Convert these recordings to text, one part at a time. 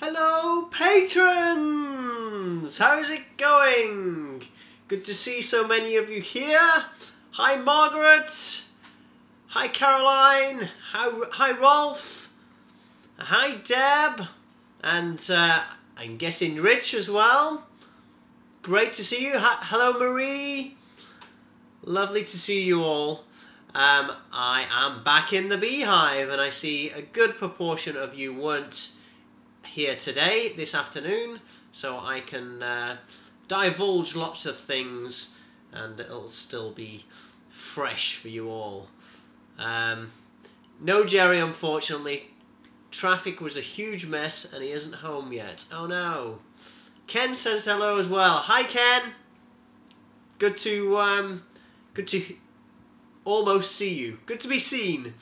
Hello patrons! How's it going? Good to see so many of you here. Hi Margaret. Hi Caroline. Hi Rolf. Hi Deb. And I'm guessing Rich as well. Great to see you. Hello Marie. Lovely to see you all. I am back in the Beehive and I see a good proportion of you weren't here today, this afternoon, so I can divulge lots of things and it'll still be fresh for you all. No Jerry, unfortunately. Traffic was a huge mess and he isn't home yet. Oh no. Ken says hello as well. Hi Ken. Good to almost see you. Good to be seen.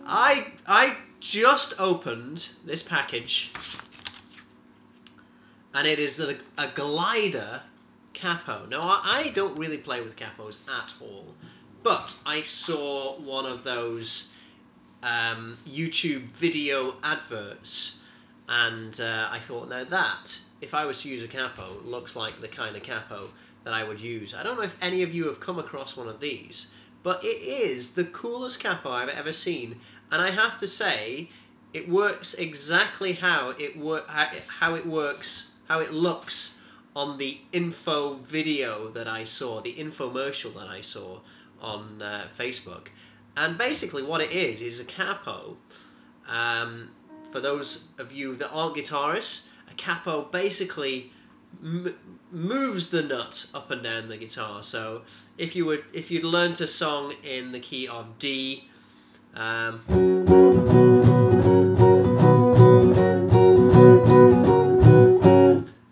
I just opened this package and it is a glider capo. Now I don't really play with capos at all, but I saw one of those YouTube video adverts and I thought, now that, if I was to use a capo, looks like the kind of capo that I would use. I don't know if any of you have come across one of these, but it is the coolest capo I've ever seen, and I have to say, it works exactly how it looks on the info video that I saw, the infomercial that I saw on Facebook. And basically what it is a capo. For those of you that aren't guitarists, a capo basically moves the nut up and down the guitar. So if you'd learned a song in the key of D,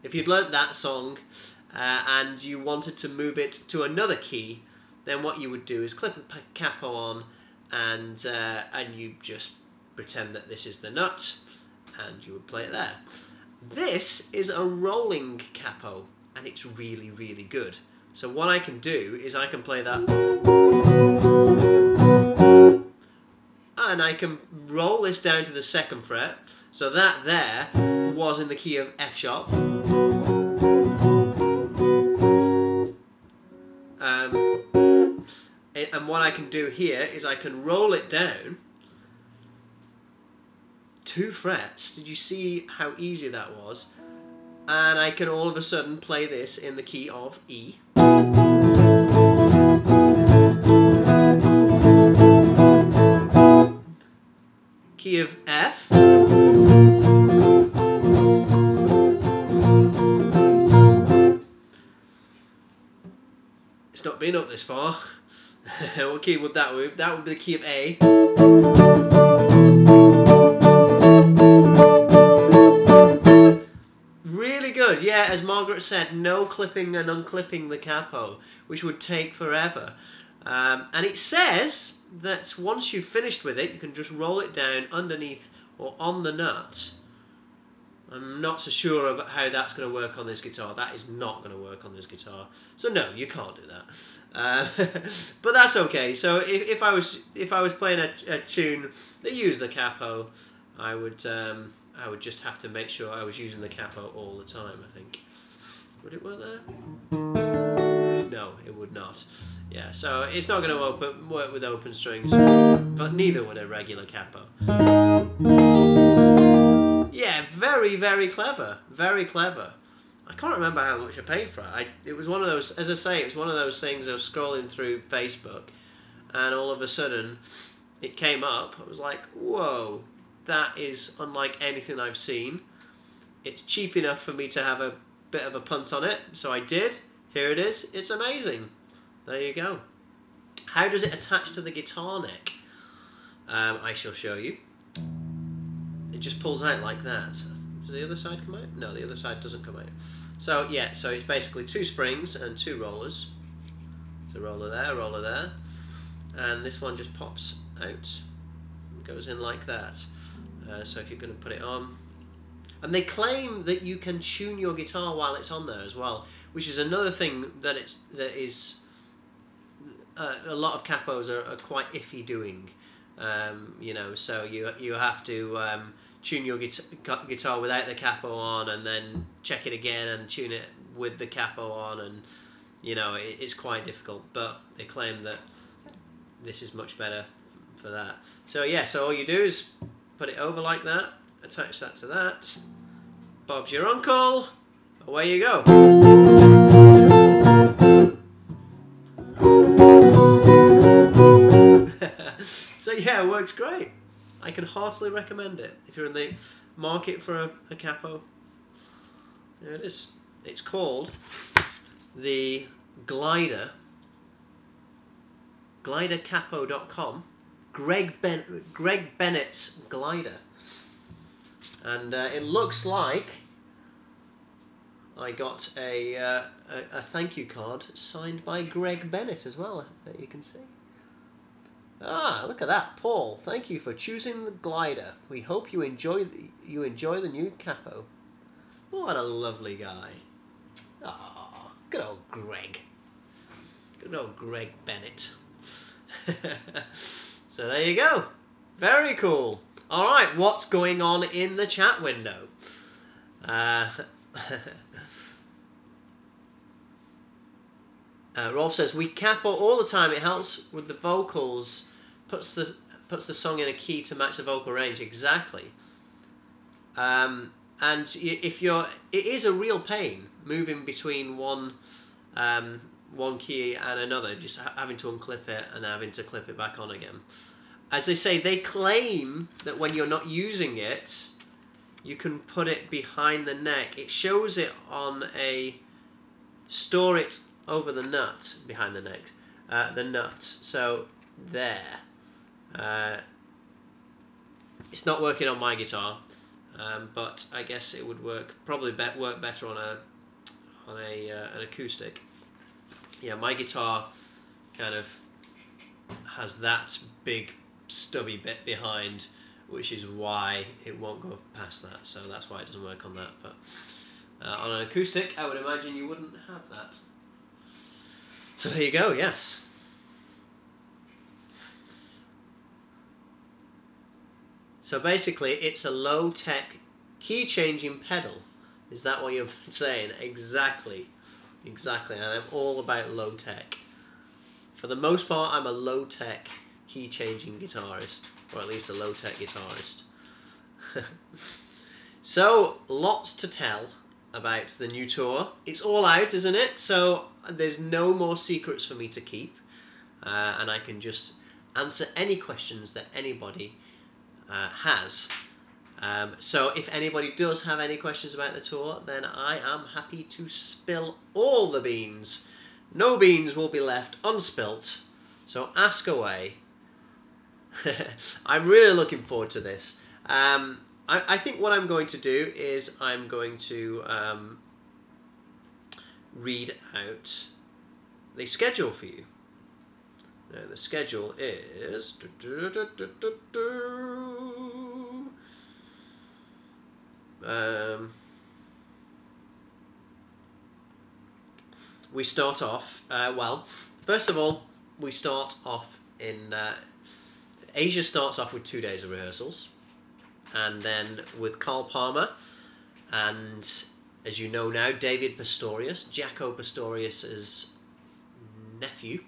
if you'd learnt that song and you wanted to move it to another key, then what you would do is clip a capo on and you just pretend that this is the nut and you would play it there. This is a rolling capo and it's really, really good. So what I can do is I can play that and I can roll this down to the 2nd fret. So that there was in the key of F sharp. And what I can do here is I can roll it down 2 frets. Did you see how easy that was? And I can all of a sudden play this in the key of E. Key of F. It's not been up this far. What key would that be? That would be the key of A. Really good, yeah, as Margaret said, no clipping and unclipping the capo, which would take forever. And it says that once you've finished with it, you can just roll it down underneath or on the nut. I'm not so sure about how that's going to work on this guitar. That is not going to work on this guitar. So no, you can't do that. But that's okay. So if I was playing a tune that used the capo, I would just have to make sure I was using the capo all the time, I think. Would it work there? No, it would not. Yeah, so it's not going to work with open strings, but neither would a regular capo. Yeah, very, very clever. Very clever. I can't remember how much I paid for it. It was one of those, as I say, it was one of those things I was scrolling through Facebook and all of a sudden it came up. I was like, whoa, that is unlike anything I've seen. It's cheap enough for me to have a bit of a punt on it, so I did. Here it is. It's amazing. There you go. How does it attach to the guitar neck? I shall show you. It just pulls out like that. Does the other side come out? No, the other side doesn't come out. So yeah, so it's basically 2 springs and 2 rollers. So roller there, and this one just pops out and goes in like that. So if you're going to put it on, and they claim that you can tune your guitar while it's on there as well, which is another thing that a lot of capos are quite iffy doing. You know, so you have to tune your guitar without the capo on, and then check it again and tune it with the capo on, and you know, it's quite difficult. But they claim that this is much better for that. So yeah, so all you do is put it over like that, attach that to that. Bob's your uncle. Away you go. So yeah, it works great. I can heartily recommend it if you're in the market for a capo. There it is. It's called the Glider. GliderCapo.com. Greg Bennett's Glider. And it looks like I got a thank you card signed by Greg Bennett as well, that you can see. Ah, look at that, Paul. Thank you for choosing the Glider. We hope you enjoy the new capo. What a lovely guy. Ah, good old Greg. Good old Greg Bennett. So there you go. Very cool. All right, what's going on in the chat window? Rolf says, we capo all the time. It helps with the vocals. Puts the song in a key to match the vocal range. Exactly. And if it is a real pain moving between one key and another, just having to unclip it and having to clip it back on again. As they say, they claim that when you're not using it, you can put it behind the neck. It shows it on store it over the nut, behind the neck, the nut. So there. It's not working on my guitar, but I guess it would probably work better on an acoustic. Yeah, my guitar kind of has that big stubby bit behind, which is why it won't go past that. So that's why it doesn't work on that. But on an acoustic, I would imagine you wouldn't have that. So there you go. Yes. So basically, it's a low-tech key-changing pedal. Is that what you're saying? Exactly. Exactly. And I'm all about low-tech. For the most part, I'm a low-tech key-changing guitarist. Or at least a low-tech guitarist. So, lots to tell about the new tour. It's all out, isn't it? So, there's no more secrets for me to keep. And I can just answer any questions that anybody has. So if anybody does have any questions about the tour, then I am happy to spill all the beans. No beans will be left unspilt. So ask away. I'm really looking forward to this. I think what I'm going to do is I'm going to read out the schedule for you. Now, the schedule is... we start off... well, first of all, we start off in... Asia starts off with 2 days of rehearsals. And then with Carl Palmer and, as you know now, David Pastorius, Jaco Pastorius's nephew.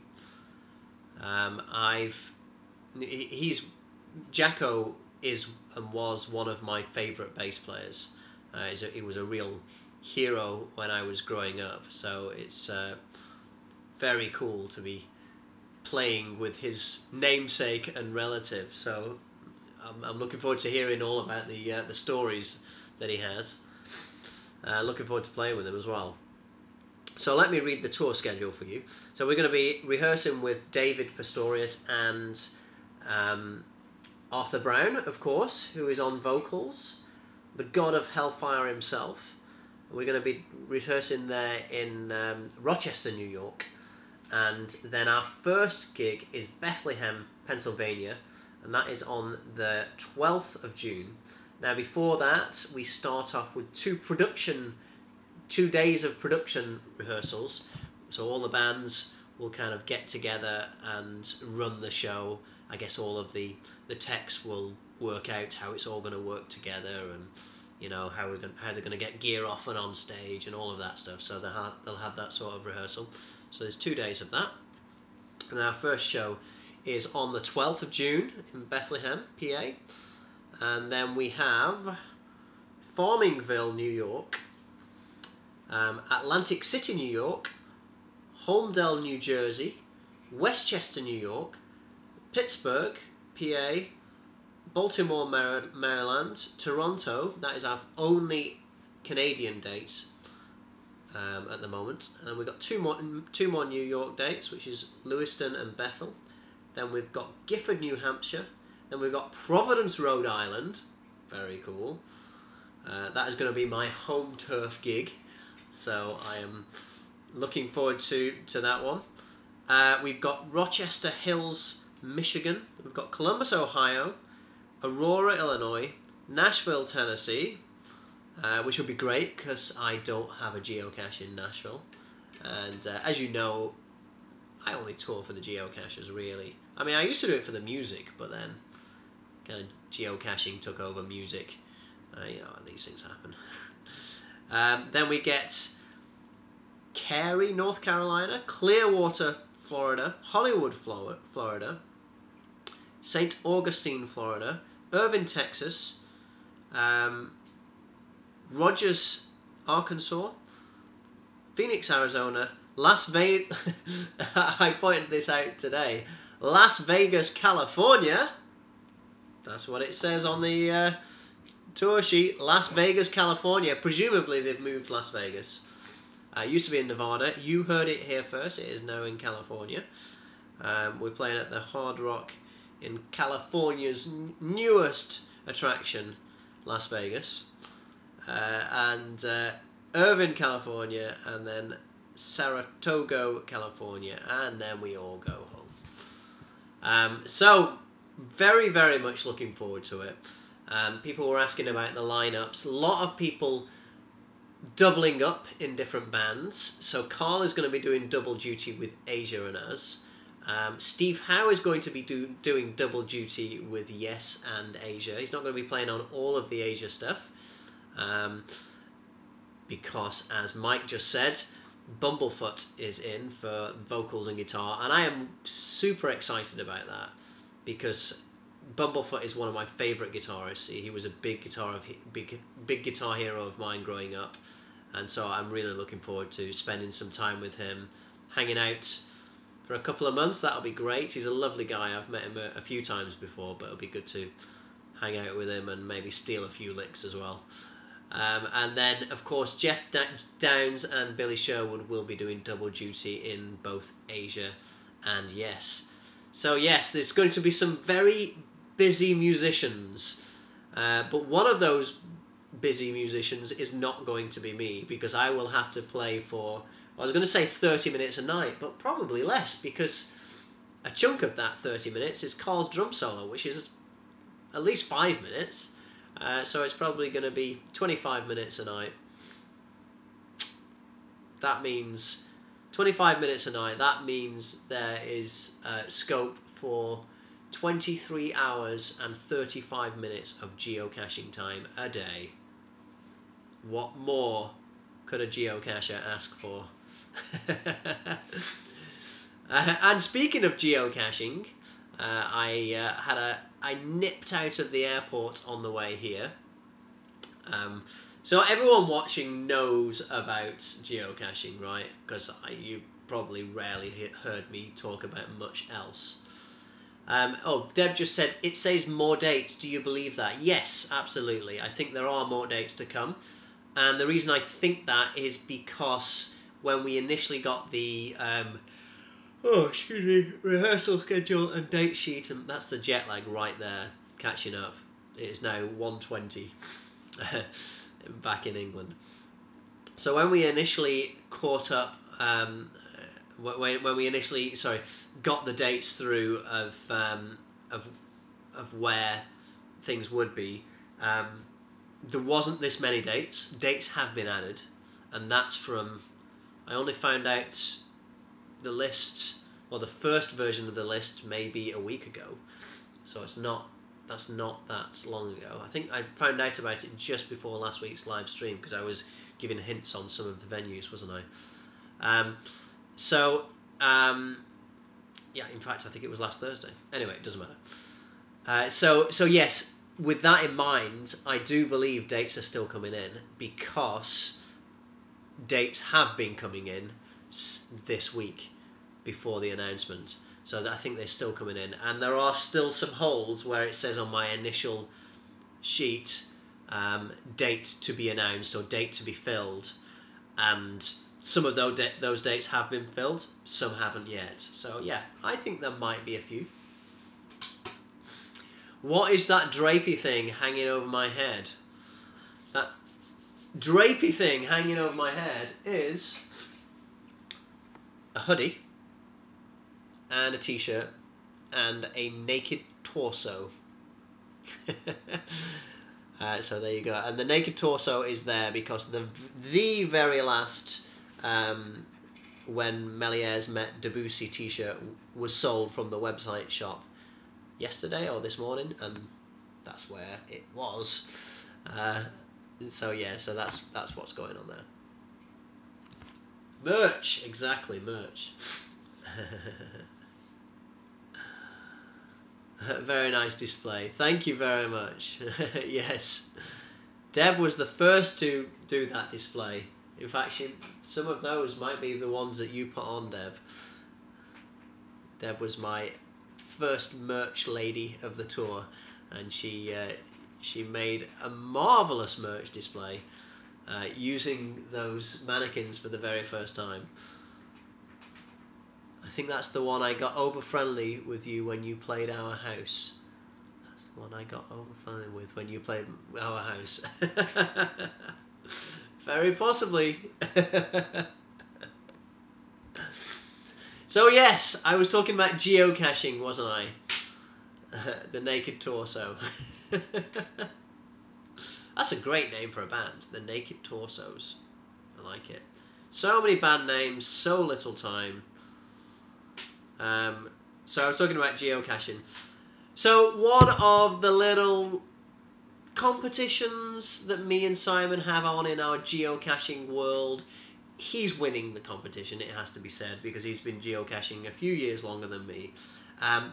Jaco is and was one of my favourite bass players. He was a real hero when I was growing up, so it's very cool to be playing with his namesake and relative. So I'm looking forward to hearing all about the stories that he has. Looking forward to playing with him as well. So let me read the tour schedule for you. So we're going to be rehearsing with David Pastorius and Arthur Brown, of course, who is on vocals, the god of Hellfire himself. We're going to be rehearsing there in Rochester, New York. And then our first gig is Bethlehem, Pennsylvania, and that is on the 12th of June. Now before that, we start off with 2 days of production rehearsals. So all the bands will kind of get together and run the show. I guess all of the techs will work out how it's all going to work together, and you know how they're going to get gear off and on stage and all of that stuff. So they'll have that sort of rehearsal. So there's 2 days of that. And our first show is on the 12th of June in Bethlehem, PA. And then we have Farmingville, New York, Atlantic City, New York, Holmdel, New Jersey, Westchester, New York, Pittsburgh, PA, Baltimore, Maryland, Toronto. That is our only Canadian date at the moment. And then we've got two more New York dates, which is Lewiston and Bethel. Then we've got Gifford, New Hampshire. Then we've got Providence, Rhode Island. Very cool. That is going to be my home turf gig, so I am looking forward to that one. We've got Rochester Hills, Michigan. We've got Columbus, Ohio, Aurora, Illinois, Nashville, Tennessee, which will be great because I don't have a geocache in Nashville. And as you know, I only tour for the geocaches, really. I mean, I used to do it for the music, but then kind of geocaching took over music. You know, these things happen. Then we get Cary, North Carolina, Clearwater, Florida, Hollywood, Florida, St. Augustine, Florida, Irving, Texas, Rogers, Arkansas, Phoenix, Arizona, Las Vegas. I pointed this out today. Las Vegas, California. That's what it says on the tour sheet. Las Vegas, California. Presumably they've moved Las Vegas. It used to be in Nevada. You heard it here first. It is now in California. We're playing at the Hard Rock in California's newest attraction, Las Vegas. And Irvine, California, and then Saratoga, California, and then we all go home. So, very, very much looking forward to it. People were asking about the lineups. A lot of people doubling up in different bands. So Carl is going to be doing double duty with Asia and us. Steve Howe is going to be doing double duty with Yes and Asia. He's not going to be playing on all of the Asia stuff. Because, as Mike just said, Bumblefoot is in for vocals and guitar. And I am super excited about that. Because Bumblefoot is one of my favourite guitarists. He was a big guitar hero of mine growing up, and so I'm really looking forward to spending some time with him, hanging out for a couple of months. That'll be great. He's a lovely guy. I've met him a few times before, but it'll be good to hang out with him and maybe steal a few licks as well. And then, of course, Jeff Downs and Billy Sherwood will be doing double duty in both Asia and Yes. So yes, there's going to be some very busy musicians, but one of those busy musicians is not going to be me, because I will have to play for, I was going to say 30 minutes a night, but probably less, because a chunk of that 30 minutes is Carl's drum solo, which is at least 5 minutes, so it's probably going to be 25 minutes a night. That means 25 minutes a night. That means there is scope for 23 hours and 35 minutes of geocaching time a day. What more could a geocacher ask for? And speaking of geocaching, I nipped out of the airport on the way here. So everyone watching knows about geocaching, right? Because you probably rarely heard me talk about much else. Oh, Deb just said, it says more dates. Do you believe that? Yes, absolutely. I think there are more dates to come. And the reason I think that is because when we initially got the rehearsal schedule and date sheet, and that's the jet lag right there, catching up. It is now 1:20 back in England. So when we initially caught up, when we initially got the dates through of where things would be, there wasn't this many dates. Dates have been added, and that's from, I only found out the list, or the first version of the list, maybe a week ago. So it's not. That's not that long ago. I think I found out about it just before last week's live stream because I was giving hints on some of the venues, wasn't I? Yeah, in fact, I think it was last Thursday. Anyway, it doesn't matter. So yes, with that in mind, I do believe dates are still coming in because dates have been coming in this week before the announcement. So I think they're still coming in. And there are still some holes where it says on my initial sheet, date to be announced or date to be filled. And some of those dates have been filled, some haven't yet. So yeah, I think there might be a few. What is that drapey thing hanging over my head? That drapey thing hanging over my head is a hoodie and a t-shirt and a naked torso. So there you go. And the naked torso is there because the very last when Melière's Met Debussy t-shirt was sold from the website shop yesterday or this morning, and that's where it was. So yeah, so that's what's going on there. Merch, exactly, merch. Very nice display. Thank you very much. Yes. Deb was the first to do that display. In fact, some of those might be the ones that you put on, Deb. Deb was my first merch lady of the tour, and she made a marvellous merch display using those mannequins for the very first time. I think that's the one I got over friendly with you when you played Our House. That's the one I got over friendly with when you played Our House. Very possibly. So yes, I was talking about geocaching, wasn't I? The Naked Torso. That's a great name for a band, the Naked Torsos. I like it. So many band names, so little time. So I was talking about geocaching. So one of the little competitions that me and Simon have on in our geocaching world, he's winning the competition, it has to be said, because he's been geocaching a few years longer than me.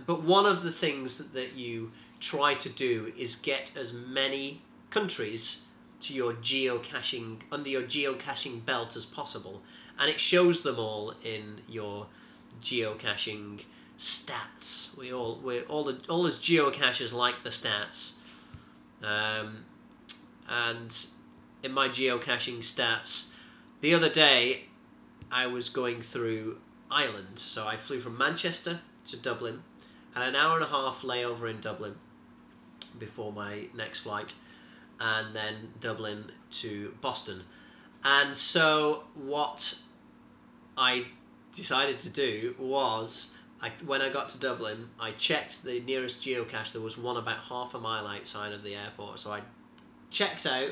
But one of the things that you try to do is get as many countries to your geocaching, under your geocaching belt as possible, and it shows them all in your geocaching stats. We're all as geocachers like the stats, and in my geocaching stats, the other day I was going through Ireland. So I flew from Manchester to Dublin, had an hour and a half layover in Dublin before my next flight, and then Dublin to Boston. And so what I decided to do was, when I got to Dublin, I checked the nearest geocache. There was one about half a mile outside of the airport. So I checked out,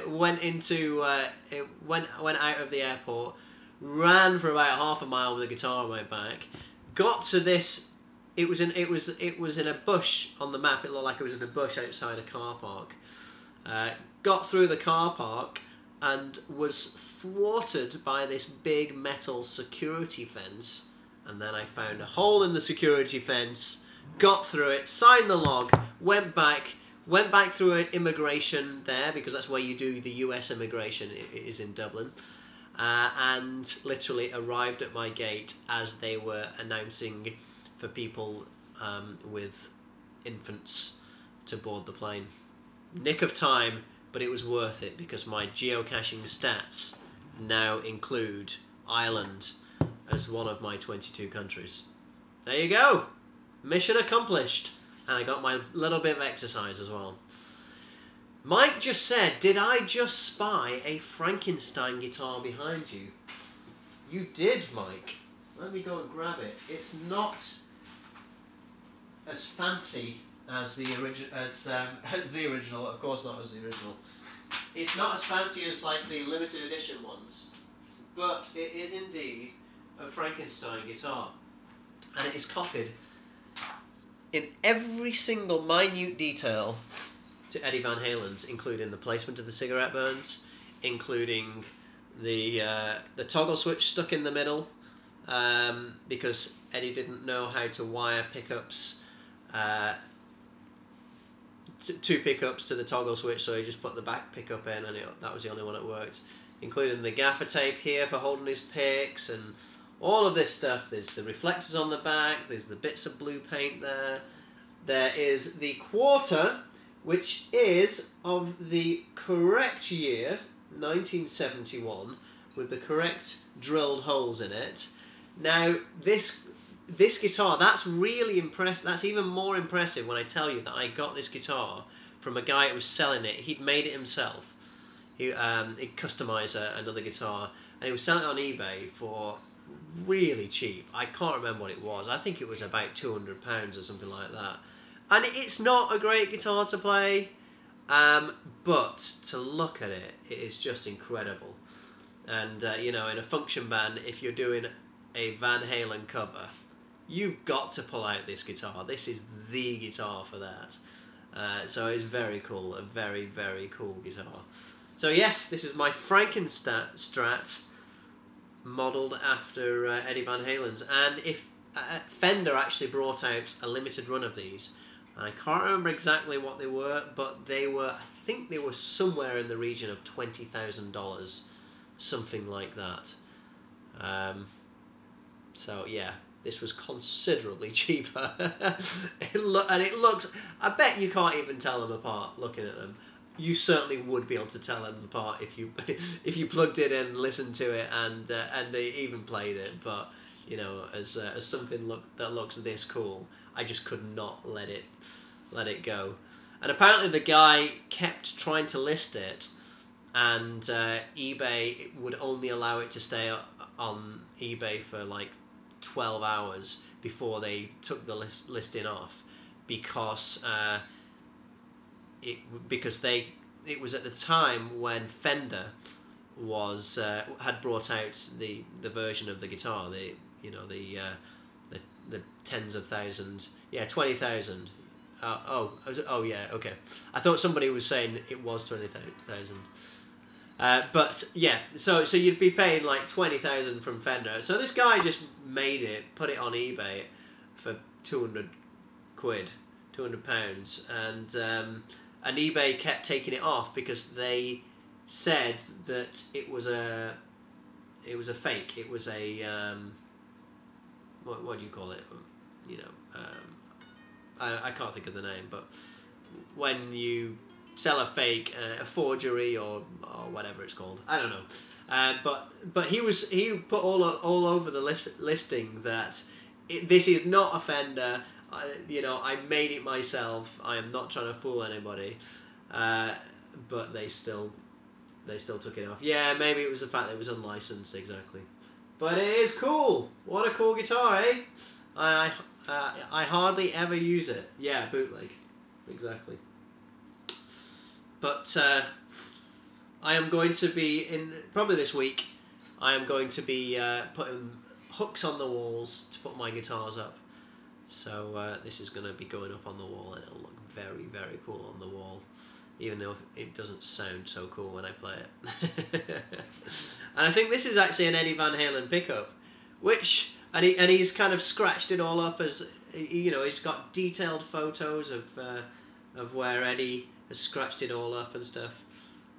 went out of the airport, ran for about half a mile with a guitar on my back, got to this. It was in a bush on the map. It looked like it was in a bush outside a car park. Got through the car park and was thwarted by this big metal security fence. And then I found a hole in the security fence, got through it, signed the log, went back through immigration there, because that's where you do the US immigration, it is in Dublin, and literally arrived at my gate as they were announcing for people with infants to board the plane. Nick of time, but it was worth it because my geocaching stats now include Ireland as one of my 22 countries. There you go! Mission accomplished! And I got my little bit of exercise as well. Mike just said, did I just spy a Frankenstein guitar behind you? You did, Mike. Let me go and grab it. It's not as fancy as the original, of course not as the original. It's not as fancy as like the limited edition ones, but it is indeed a Frankenstein guitar, and it is copied in every single minute detail to Eddie Van Halen's, including the placement of the cigarette burns, including the toggle switch stuck in the middle, because Eddie didn't know how to wire pickups, two pickups to the toggle switch, so he just put the back pickup in, and that was the only one that worked. Including the gaffer tape here for holding his picks, and all of this stuff. There's the reflectors on the back, there's the bits of blue paint there. There is the quarter, which is of the correct year, 1971, with the correct drilled holes in it. Now, this guitar, that's really impressive. That's even more impressive when I tell you that I got this guitar from a guy who was selling it. He'd made it himself. He customised another guitar, and he was selling it on eBay for really cheap. I can't remember what it was. I think it was about £200 or something like that. And it's not a great guitar to play, but to look at it, it is just incredible. And you know, in a function band, if you're doing a Van Halen cover, you've got to pull out this guitar. This is the guitar for that. So it's very cool, a very, very cool guitar. So yes, this is my Frankenstein Strat, modelled after Eddie Van Halen's. And if Fender actually brought out a limited run of these, and I can't remember exactly what they were, but they were, I think they were somewhere in the region of $20,000, something like that. So yeah, this was considerably cheaper. And it looks, I bet you can't even tell them apart looking at them. You certainly would be able to tell them apart if you plugged it in, listened to it, and even played it. But you know, as something that looks this cool, I just could not let it go. And apparently the guy kept trying to list it, and eBay would only allow it to stay on eBay for like 12 hours before they took the listing off, because it was at the time when Fender was had brought out the version of the guitar, the tens of thousands, 20,000. Oh yeah, okay. I thought somebody was saying it was 20,000. But yeah, so you'd be paying like 20,000 from Fender. So this guy just made it, put it on eBay for 200 quid, £200, and eBay kept taking it off because they said that it was a fake. It was a what do you call it? You know, I can't think of the name, but when you sell a fake, a forgery or whatever it's called, I don't know. But he put all over the listing that this is not a Fender. You know, I made it myself. I am not trying to fool anybody. But they still took it off. Yeah, maybe it was the fact that it was unlicensed, exactly. But it is cool. What a cool guitar, eh? I hardly ever use it. Yeah, bootleg, exactly. But I am going to be probably this week. I am going to be putting hooks on the walls to put my guitars up. So this is going to be going up on the wall, and it'll look very, very cool on the wall, even though it doesn't sound so cool when I play it. And I think this is actually an Eddie Van Halen pickup, and he's kind of scratched it all up, as you know. He's got detailed photos of where Eddie has scratched it all up and stuff.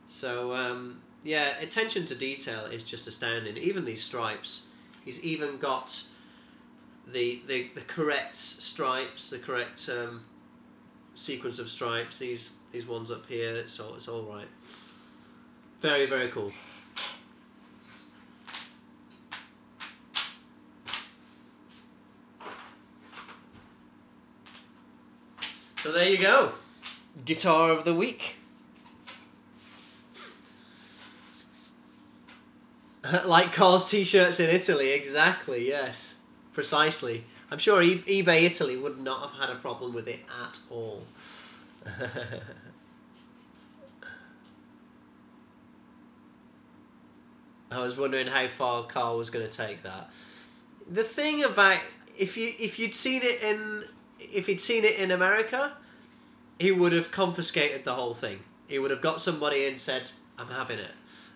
So yeah, attention to detail is just astounding. Even these stripes, he's even got the correct stripes, the correct sequence of stripes. These ones up here, it's all right. Very, very cool. So there you go, guitar of the week. Like Carl's t-shirts in Italy, exactly, yes, precisely. I'm sure eBay Italy would not have had a problem with it at all. I was wondering how far Carl was going to take that. The thing about if he'd seen it in America, he would have confiscated the whole thing. He would have got somebody and said, "I'm having it,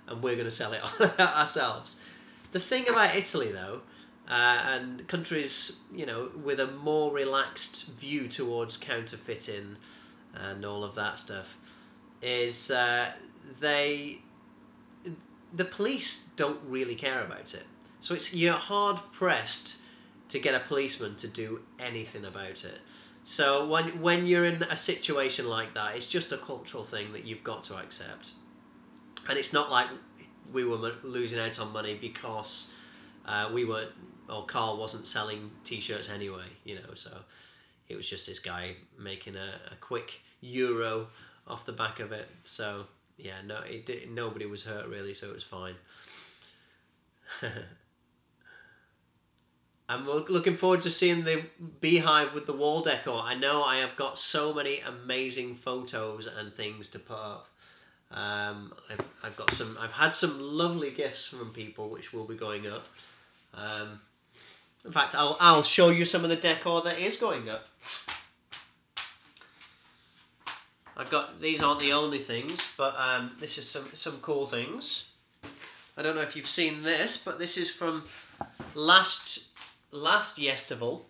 and we're going to sell it ourselves." The thing about Italy, though, and countries, with a more relaxed view towards counterfeiting and all of that stuff, is the police don't really care about it. So you're hard pressed to get a policeman to do anything about it. So when you're in a situation like that, it's just a cultural thing that you've got to accept. And it's not like we were losing out on money because Carl wasn't selling t-shirts anyway, so it was just this guy making a quick euro off the back of it. So yeah, nobody was hurt really, so it was fine. I'm looking forward to seeing the Beehive with the wall decor. I know I have got so many amazing photos and things to put up. I've had some lovely gifts from people which will be going up. In fact, I'll show you some of the decor that is going up. These aren't the only things, but this is some cool things. I don't know if you've seen this, but this is from last Yestival.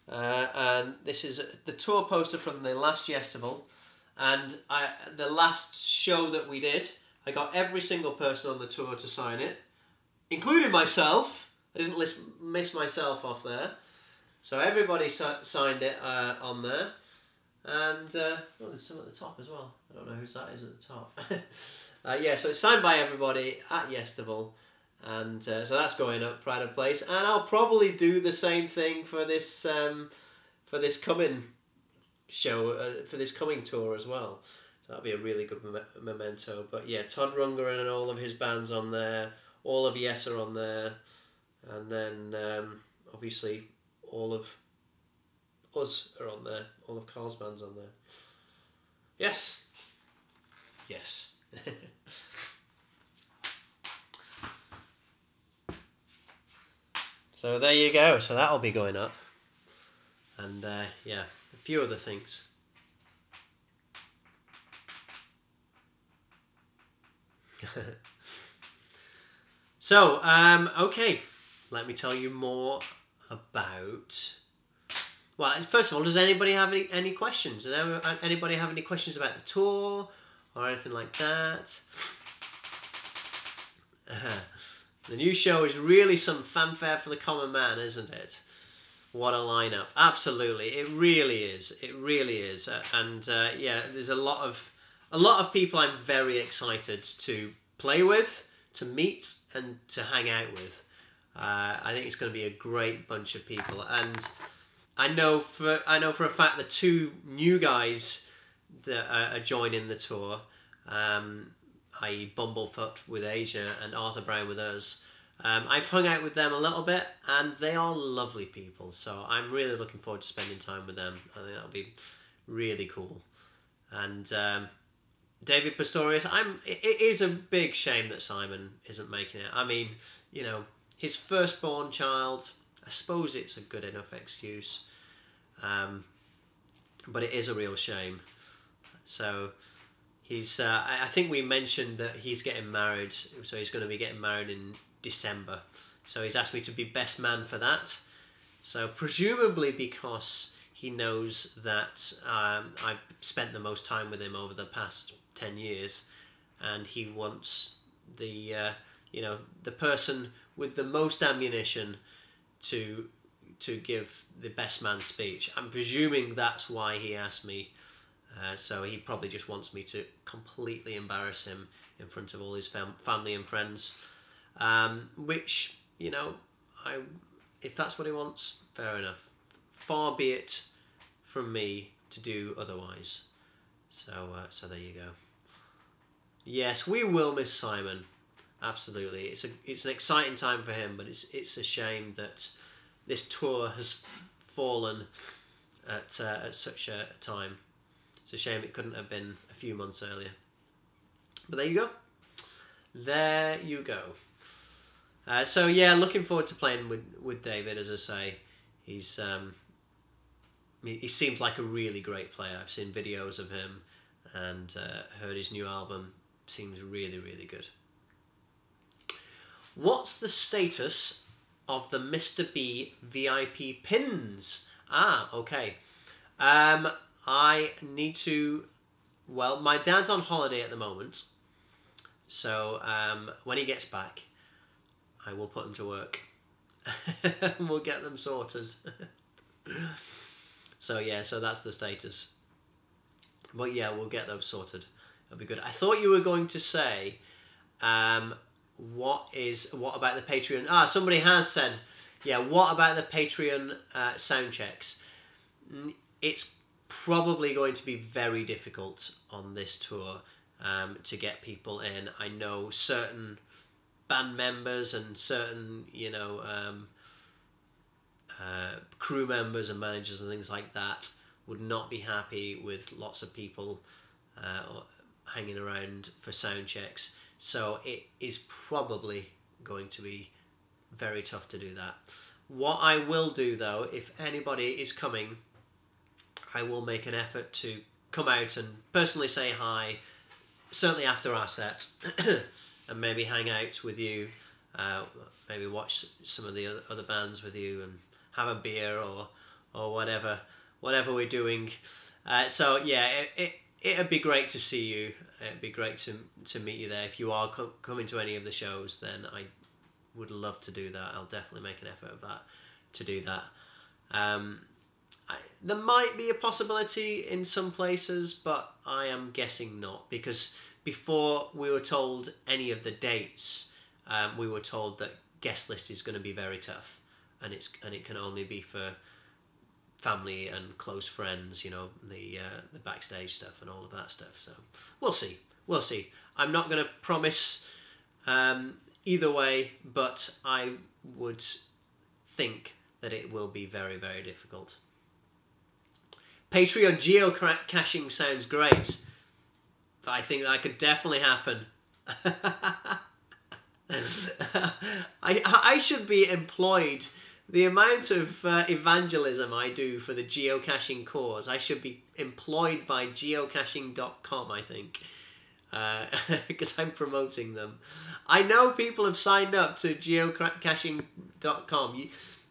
And this is the tour poster from the last Yestival. And the last show that we did, I got every single person on the tour to sign it, including myself. I didn't miss myself off there. So everybody signed it on there. And there's some at the top as well. I don't know whose that is at the top. Yeah, so it's signed by everybody at Yestival. And so that's going up, Pride of Place. And I'll probably do the same thing for this coming show, for this coming tour as well. So that'll be a really good memento. But yeah, Todd Rundgren and all of his bands on there. All of Yes are on there. And then obviously all of us are on there. All of Carl's bands on there. Yes. Yes. So there you go. So that'll be going up. And yeah, a few other things. So, okay. Let me tell you more about... Well, first of all, does anybody have any questions? Does anybody have any questions about the tour or anything like that? The new show is really some fanfare for the common man, isn't it? What a lineup! Absolutely, it really is. It really is. And yeah, there's a lot of people I'm very excited to play with, to meet, and to hang out with. I think it's going to be a great bunch of people, and I know for a fact the two new guys that are joining the tour, i.e. Bumblefoot with Asia and Arthur Brown with us. I've hung out with them a little bit, and they are lovely people. So I'm really looking forward to spending time with them. I think that'll be really cool. And David Pastorius, it is a big shame that Simon isn't making it. I mean, his firstborn child. I suppose it's a good enough excuse, but it is a real shame. So he's. I think we mentioned that he's getting married, so he's going to be getting married in December. So he's asked me to be best man for that. So presumably because he knows that I've spent the most time with him over the past 10 years, and he wants the the person with the most ammunition to give the best man speech. I'm presuming that's why he asked me. So he probably just wants me to completely embarrass him in front of all his family and friends. Which, if that's what he wants, fair enough. Far be it from me to do otherwise. So there you go. Yes, we will miss Simon. Absolutely, it's an exciting time for him, but it's a shame that this tour has fallen at such a time. It's a shame it couldn't have been a few months earlier. But there you go. There you go. So yeah, looking forward to playing with David. As I say, he's he seems like a really great player. I've seen videos of him and heard his new album. Seems really, really good. What's the status of the Mr. B VIP pins? Ah, okay. I need to... Well, my dad's on holiday at the moment. So when he gets back, I will put him to work. And we'll get them sorted. So yeah, so that's the status. But yeah, we'll get those sorted. That'll be good. I thought you were going to say, what about the Patreon? Ah, somebody has said, yeah, what about the Patreon sound checks? It's probably going to be very difficult on this tour to get people in. I know certain band members and certain, you know, crew members and managers and things like that would not be happy with lots of people hanging around for sound checks. So it is probably going to be very tough to do that. What I will do though, if anybody is coming, I will make an effort to come out and personally say hi, certainly after our set, and maybe hang out with you, maybe watch some of the other bands with you and have a beer or whatever we're doing. So yeah, it'd be great to see you. It'd be great to meet you there. If you are coming to any of the shows, then I would love to do that. I'll definitely make an effort of that to do that. There might be a possibility in some places, but I am guessing not, because before we were told any of the dates, we were told that guest list is going to be very tough, and it can only be for family and close friends, you know, the backstage stuff and all of that stuff. So we'll see. I'm not going to promise either way, but I would think that it will be very, very difficult. Patreon geocaching sounds great. I think that could definitely happen. I should be employed. The amount of evangelism I do for the geocaching cause, I should be employed by geocaching.com, I think. Because I'm promoting them. I know people have signed up to geocaching.com.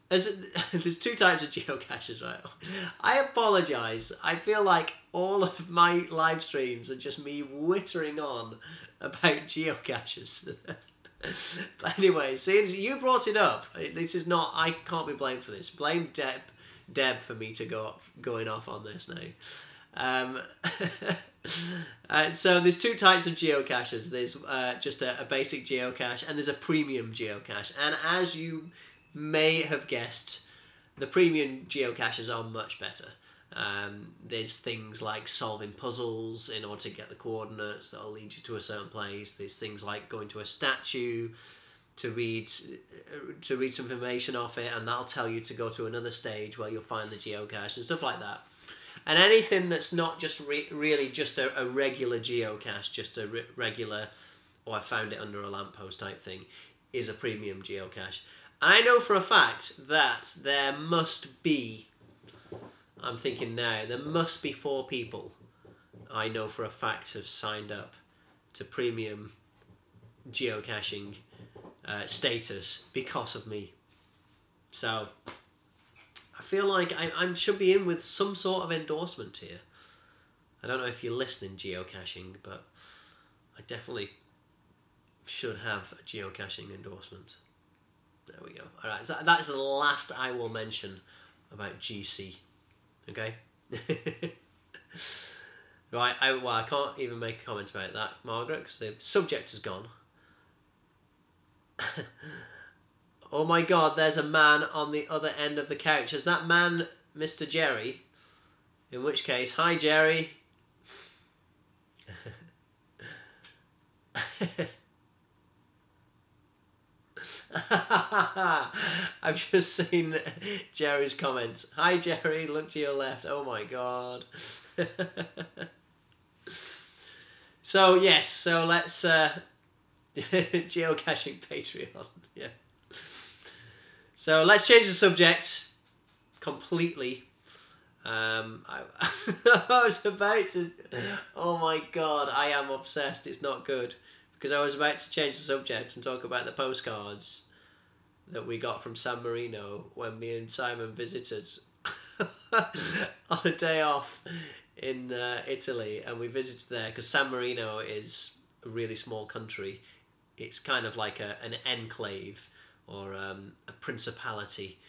There's two types of geocaches, right? I apologise. I feel like all of my live streams are just me wittering on about geocaches. But anyway, since you brought it up, this is not... I can't be blamed for this. Blame Deb for me to going off on this now. So there's two types of geocaches. There's just a basic geocache, and there's a premium geocache. And as you may have guessed, the premium geocaches are much better. There's things like solving puzzles in order to get the coordinates that will lead you to a certain place. There's things like going to a statue to read some information off it, and that'll tell you to go to another stage where you'll find the geocache and stuff like that. And anything that's not just really just a regular geocache, just a regular, oh, I found it under a lamppost type thing, is a premium geocache. I know for a fact that there must be, I'm thinking now, there must be 4 people I know for a fact have signed up to premium geocaching status because of me. So I feel like I should be in with some sort of endorsement here. I don't know if you're listening, geocaching, but I definitely should have a geocaching endorsement. There we go. All right, so that is the last I will mention about GC. Okay? Right, I can't even make a comment about that, Margaret, because the subject is gone. Oh my God, there's a man on the other end of the couch. Is that man Mr. Jerry? In which case, hi Jerry. I've just seen Jerry's comments. Hi Jerry, look to your left. Oh my God. So yes, so let's geocaching Patreon. Yeah. So let's change the subject completely. I was about to... Oh my god, I am obsessed. It's not good. Because I was about to change the subject and talk about the postcards that we got from San Marino when me and Simon visited on a day off in Italy. And we visited there because San Marino is a really small country. It's kind of like an enclave or a principality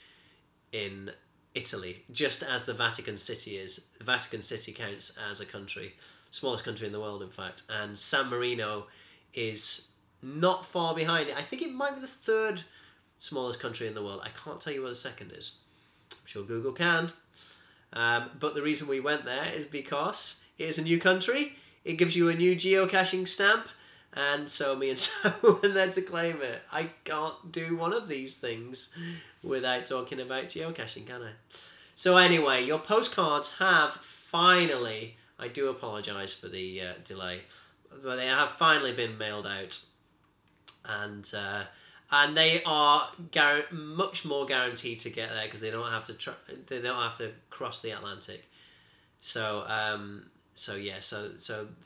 in Italy, just as the Vatican City is. The Vatican City counts as a country, smallest country in the world, in fact. And San Marino is not far behind it. I think it might be the third smallest country in the world. I can't tell you where the second is. I'm sure Google can. But the reason we went there is because it is a new country. It gives you a new geocaching stamp. And so me and Sam went there to claim it. I can't do one of these things without talking about geocaching, can I? So anyway, your postcards have finally, I do apologise for the delay, but they have finally been mailed out. And they are much more guaranteed to get there because they don't have to cross the Atlantic. So so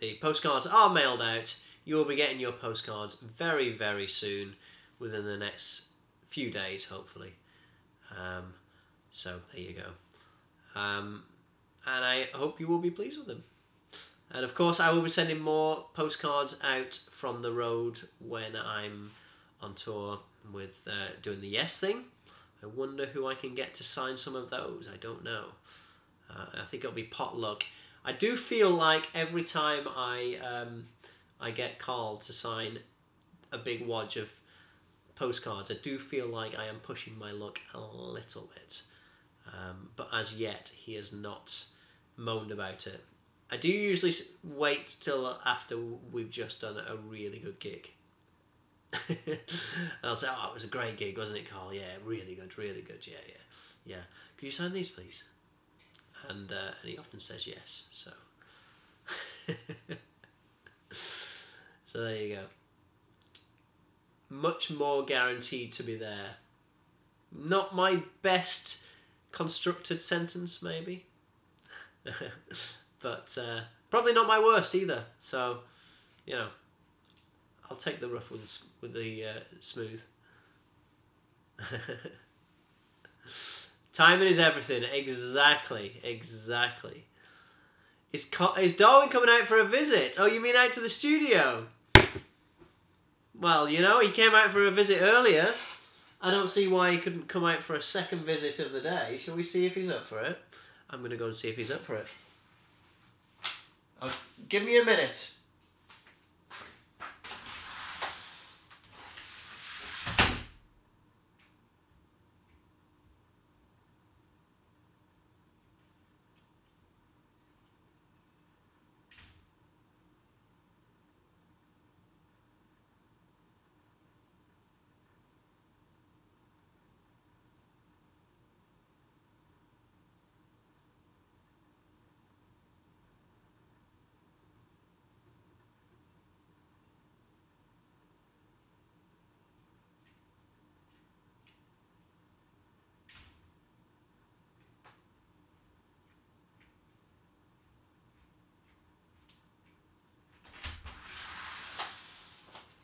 the postcards are mailed out. You will be getting your postcards very, very soon, within the next few days, hopefully. So there you go. And I hope you will be pleased with them. And of course, I will be sending more postcards out from the road when I'm on tour with doing the Yes thing. I wonder who I can get to sign some of those. I don't know. I think it'll be potluck. I do feel like every time I get called to sign a big wad of postcards, I do feel like I am pushing my luck a little bit. But as yet, he has not moaned about it. I do usually wait till after we've just done a really good gig. And I'll say, oh, it was a great gig, wasn't it, Carl? Yeah, really good, yeah. Could you sign these, please? And he often says yes, so... So there you go. Much more guaranteed to be there. Not my best constructed sentence, maybe. But probably not my worst either. So, you know, I'll take the rough with the smooth. Timing is everything. Exactly. Is Darwin coming out for a visit? Oh, you mean out to the studio? Well, you know, he came out for a visit earlier. I don't see why he couldn't come out for a second visit of the day. Shall we see if he's up for it? I'm going to go and see if he's up for it. Oh, give me a minute.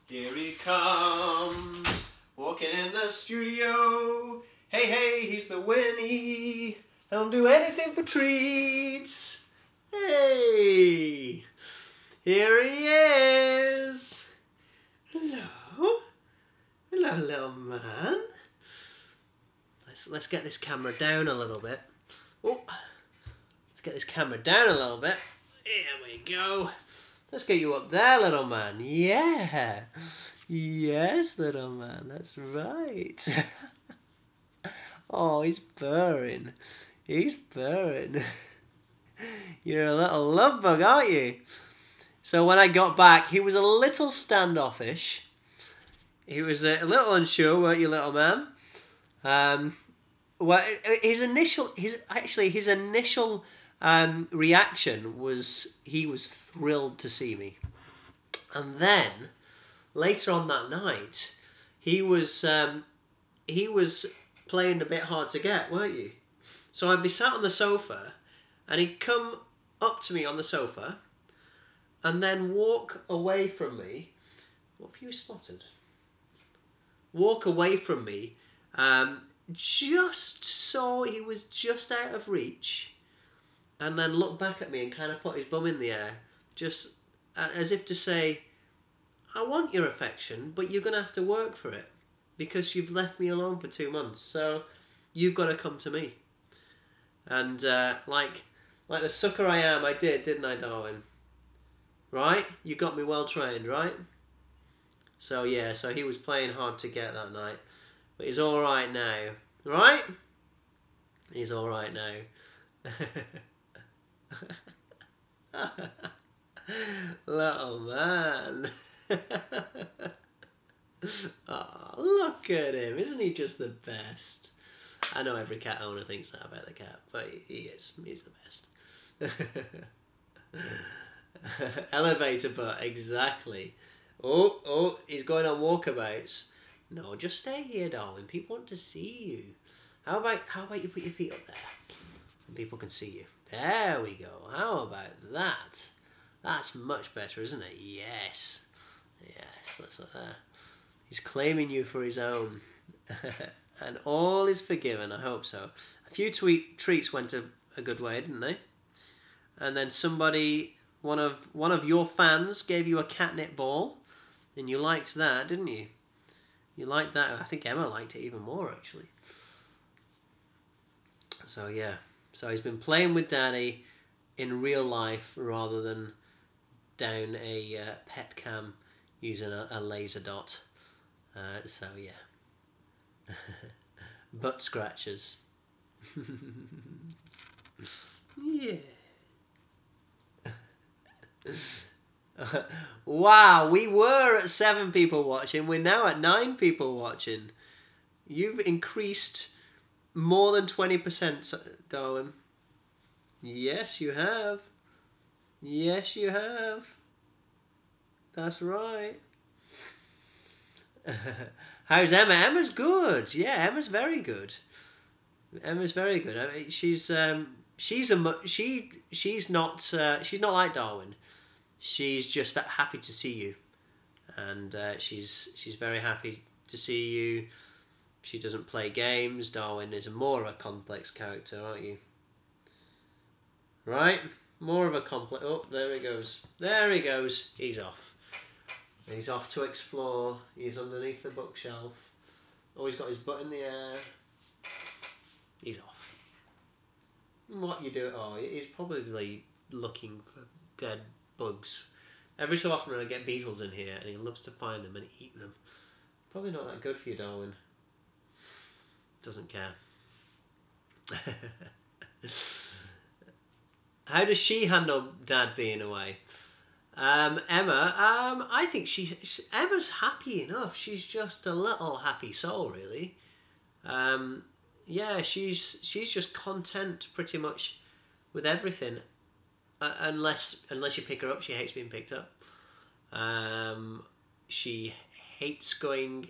Here he comes, walking in the studio. Hey, hey, he's the Winnie. He'll do anything for treats. Hey, here he is. Hello. Hello, little man. Let's get this camera down a little bit. Oh, let's get this camera down a little bit. Here we go. Let's get you up there, little man. Yeah. Yes, little man. That's right. Oh, he's purring. He's purring. You're a little love bug, aren't you? So when I got back, he was a little standoffish. He was a little unsure, weren't you, little man? Well, his initial reaction was he was thrilled to see me, and then later on that night he was playing a bit hard to get, weren't you? So I'd be sat on the sofa, and he'd come up to me on the sofa, and then walk away from me. What have you spotted? Walk away from me, just so he was just out of reach, and then look back at me and kind of put his bum in the air, just as if to say, I want your affection, but you're going to have to work for it, because you've left me alone for 2 months, so you've got to come to me. And like the sucker I am, I did, didn't I, Darwin? Right? You got me well trained, right? So yeah, so he was playing hard to get that night. But he's alright now. Right? He's alright now. Little man. Oh, look at him. Isn't he just the best? I know every cat owner thinks that about the cat, but he is. He's the best. Elevator butt, exactly. Oh, he's going on walkabouts. No, just stay here, Darwin. People want to see you. How about you put your feet up there, and people can see you. There we go. How about that? That's much better, isn't it? Yes. That's like that. He's claiming you for his own. And all is forgiven, I hope so. A few treats went a good way, didn't they? And then somebody, one of your fans gave you a catnip ball, and you liked that, didn't you? You liked that. I think Emma liked it even more, actually. So yeah. So he's been playing with Daddy in real life rather than down a pet cam using a laser dot. So yeah. Butt scratches. Yeah. Wow, we were at 7 people watching. We're now at 9 people watching. You've increased more than 20%, Darwin. Yes, you have. Yes, you have. That's right. How's Emma? Emma's good. Yeah, Emma's very good. Emma's very good. I mean, she's not like Darwin. She's just happy to see you, and she's very happy to see you. She doesn't play games. Darwin is more of a complex character, aren't you? Right? More of a complex... Oh, there he goes. There he goes. He's off. He's off to explore. He's underneath the bookshelf. Oh, he's got his butt in the air. He's off. What you do? Oh, he's probably looking for dead bugs. Every so often I get beetles in here, and he loves to find them and eat them. Probably not that good for you, Darwin. Doesn't care. How does she handle Dad being away? Emma, I think Emma's happy enough. She's just a little happy soul, really. Yeah, she's just content pretty much with everything, unless you pick her up. She hates being picked up. She hates going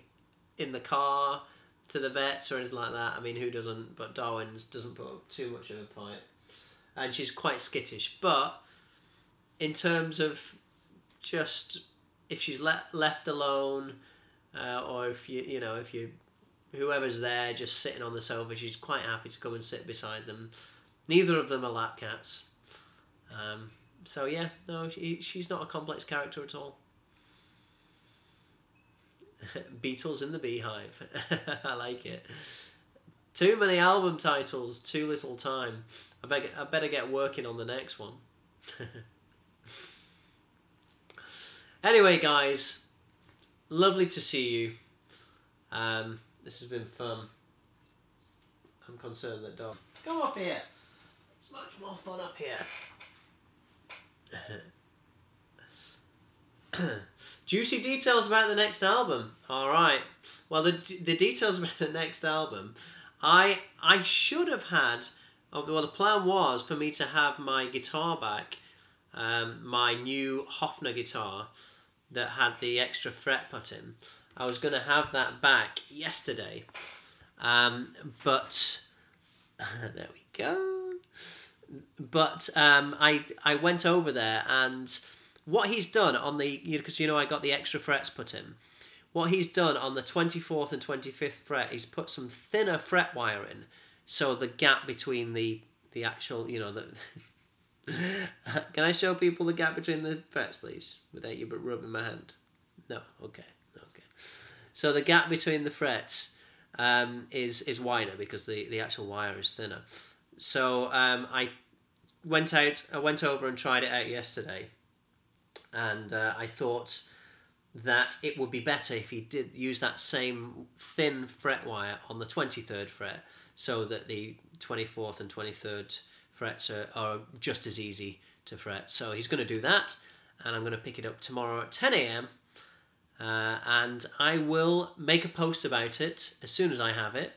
in the car to the vets or anything like that. I mean, who doesn't? But Darwin doesn't put up too much of a fight, and she's quite skittish. But in terms of just if she's left alone, or if whoever's there just sitting on the sofa, she's quite happy to come and sit beside them. Neither of them are lap cats. So yeah, no, she's not a complex character at all. Beatles in the Beehive. I like it. Too many album titles, too little time. I better get working on the next one. Anyway, guys, lovely to see you. This has been fun. I'm concerned that dog. Come up here. It's much more fun up here. Juicy details about the next album. Alright. Well, the details about the next album, I should have had, well, the plan was for me to have my guitar back, my new Hofner guitar that had the extra fret put in. I was going to have that back yesterday, But there we go. But I went over there, and what he's done on the, because I got the extra frets put in. What he's done on the 24th and 25th fret, he's put some thinner fret wire in, so the gap between the actual, the. Can I show people the gap between the frets, please, without you rubbing my hand? No, okay. So the gap between the frets is wider because the actual wire is thinner. So I went over and tried it out yesterday, and I thought that it would be better if he did use that same thin fret wire on the 23rd fret, so that the 24th and 23rd frets are just as easy to fret. So he's going to do that, and I'm going to pick it up tomorrow at 10 a.m. And I will make a post about it as soon as I have it.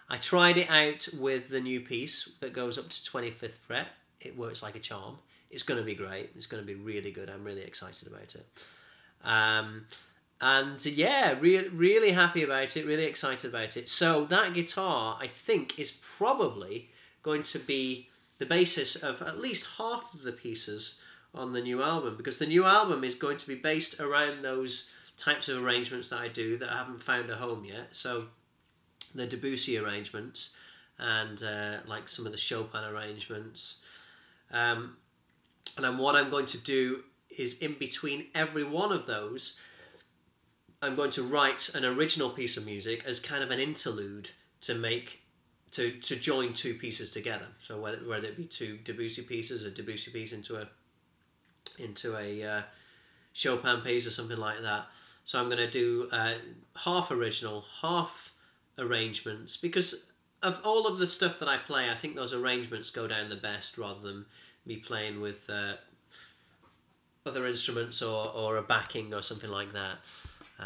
I tried it out with the new piece that goes up to 25th fret. It works like a charm. It's going to be great. It's going to be really good. I'm really excited about it. And yeah, really happy about it. Really excited about it. So that guitar, I think, is probably going to be the basis of at least half of the pieces on the new album, because the new album is going to be based around those types of arrangements that I do that I haven't found a home yet. So the Debussy arrangements and like some of the Chopin arrangements. And then what I'm going to do is, in between every one of those, I'm going to write an original piece of music as kind of an interlude to join two pieces together. So whether it be two Debussy pieces, a Debussy piece into a Chopin piece or something like that. So I'm going to do half original, half arrangements, because of all of the stuff that I play, I think those arrangements go down the best rather than me playing with other instruments or a backing or something like that.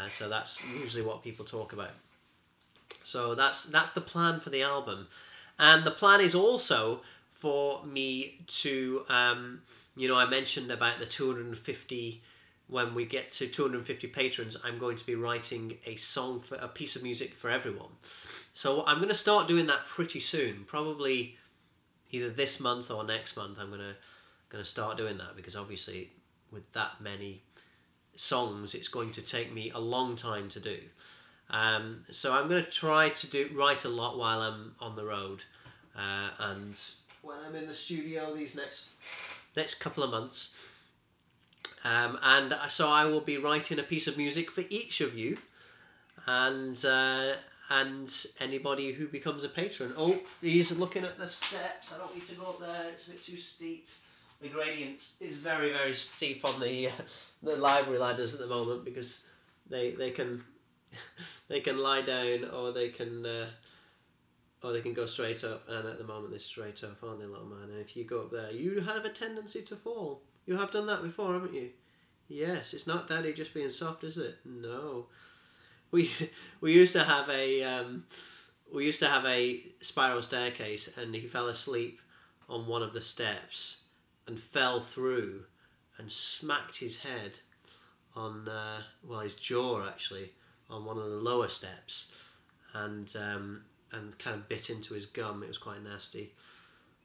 So that's usually what people talk about. So that's the plan for the album. And the plan is also for me to, I mentioned about the 250, when we get to 250 patrons, I'm going to be writing a piece of music for everyone. So I'm going to start doing that pretty soon, probably either this month or next month. I'm going to start doing that, because obviously with that many songs, it's going to take me a long time to do. So I'm going to try to write a lot while I'm on the road, and when I'm in the studio these next couple of months. And so I will be writing a piece of music for each of you, and anybody who becomes a patron. Oh, he's looking at the steps. I don't need to go up there. It's a bit too steep. The gradient is very, very steep on the library ladders at the moment, because they can lie down, or they can go straight up. And at the moment they're straight up, aren't they, little man? And if you go up there, you have a tendency to fall. You have done that before, haven't you? Yes, it's not Daddy just being soft, is it? No. We used to have a spiral staircase, and he fell asleep on one of the steps and fell through and smacked his head on his jaw actually on one of the lower steps, and kind of bit into his gum. It was quite nasty.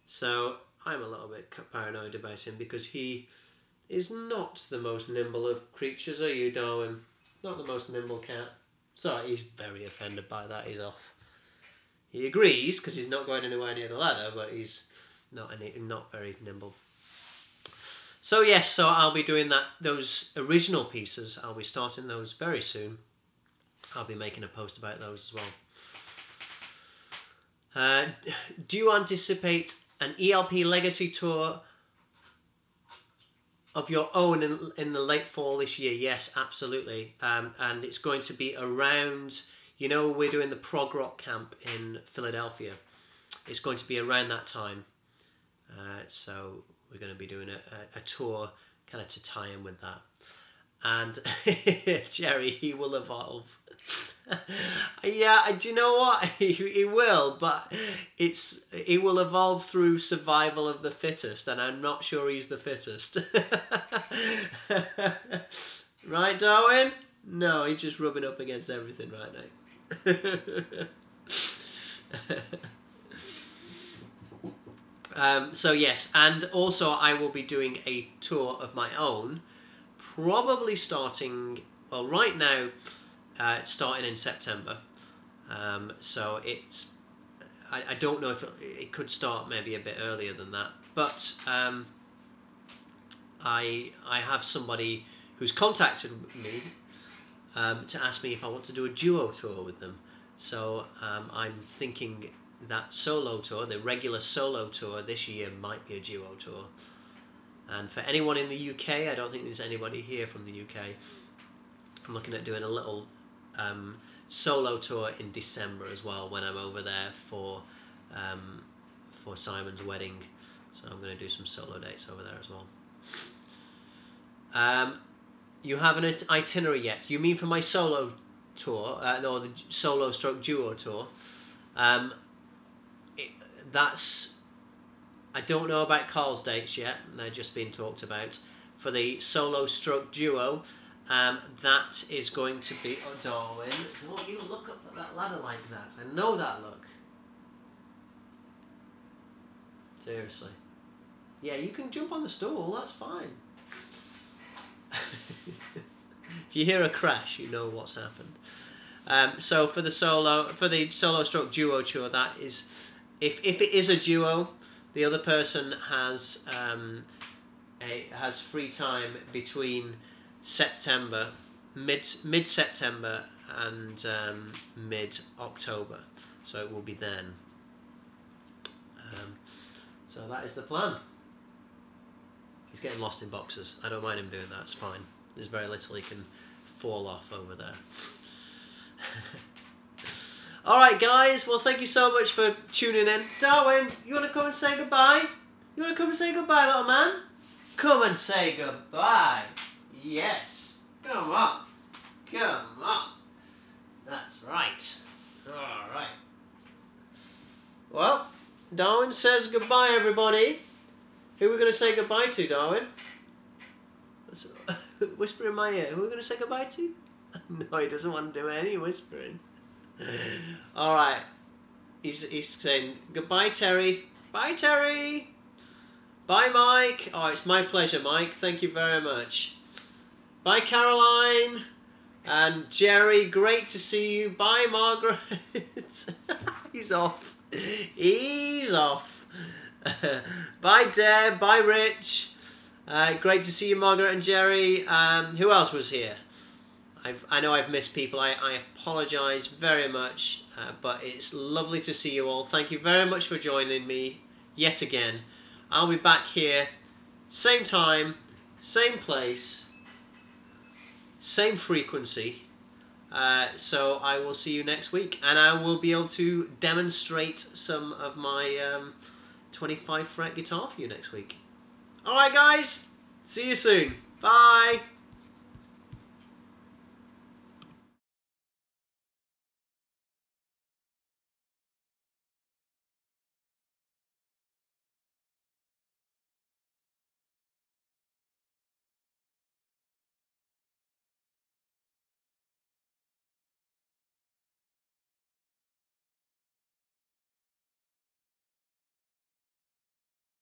So I'm a little bit paranoid about him, because he is not the most nimble of creatures, are you, Darwin? Not the most nimble cat. Sorry, he's very offended by that. He's off. He agrees, because he's not going anywhere near the ladder, but he's not very nimble. So yes, so I'll be doing those original pieces. I'll be starting those very soon. I'll be making a post about those as well. Do you anticipate an ELP Legacy tour of your own in the late fall this year? Yes, absolutely. And it's going to be around, we're doing the prog rock camp in Philadelphia. It's going to be around that time. So we're going to be doing a tour kind of to tie in with that. And Jerry, he will evolve. Yeah, do you know what? He will, but he will evolve through survival of the fittest, and I'm not sure he's the fittest. Right, Darwin? No, he's just rubbing up against everything right now. So yes, and also I will be doing a tour of my own, probably starting, well, right now, starting in September. So it's, I don't know if it could start maybe a bit earlier than that, but I have somebody who's contacted me to ask me if I want to do a duo tour with them. So I'm thinking that solo tour, the regular solo tour this year, might be a duo tour. And for anyone in the UK, I don't think there's anybody here from the UK. I'm looking at doing a little solo tour in December as well, when I'm over there for Simon's wedding. So I'm going to do some solo dates over there as well. You have an itinerary yet? You mean for my solo tour? No, the solo stroke duo tour. That's, I don't know about Carl's dates yet. They're just being talked about. For the solo stroke duo, that is going to be, oh Darwin, don't you look up that ladder like that. I know that look. Seriously. Yeah, you can jump on the stool, that's fine. If you hear a crash, you know what's happened. So for the solo stroke duo tour, that is, if it is a duo, the other person has free time between September, mid September and mid October, so it will be then. So that is the plan. He's getting lost in boxes. I don't mind him doing that, it's fine. There's very little he can fall off over there. Alright guys, well thank you so much for tuning in. Darwin, you want to come and say goodbye? You want to come and say goodbye, little man? Come and say goodbye. Yes. Come on. Come on. That's right. Alright. Well, Darwin says goodbye, everybody. Who are we going to say goodbye to, Darwin? Whisper in my ear. Who are we going to say goodbye to? No, he doesn't want to do any whispering. Alright. He's saying goodbye, Terry. Bye, Terry. Bye, Mike. Oh, it's my pleasure, Mike. Thank you very much. Bye, Caroline. And Jerry, great to see you. Bye, Margaret. He's off. He's off. Bye, Deb. Bye, Rich. Great to see you, Margaret and Jerry. Who else was here? I know I've missed people. I apologise very much, but it's lovely to see you all. Thank you very much for joining me yet again. I'll be back here, same time, same place, same frequency. So I will see you next week, and I will be able to demonstrate some of my 25 fret guitar for you next week. Alright guys, see you soon. Bye.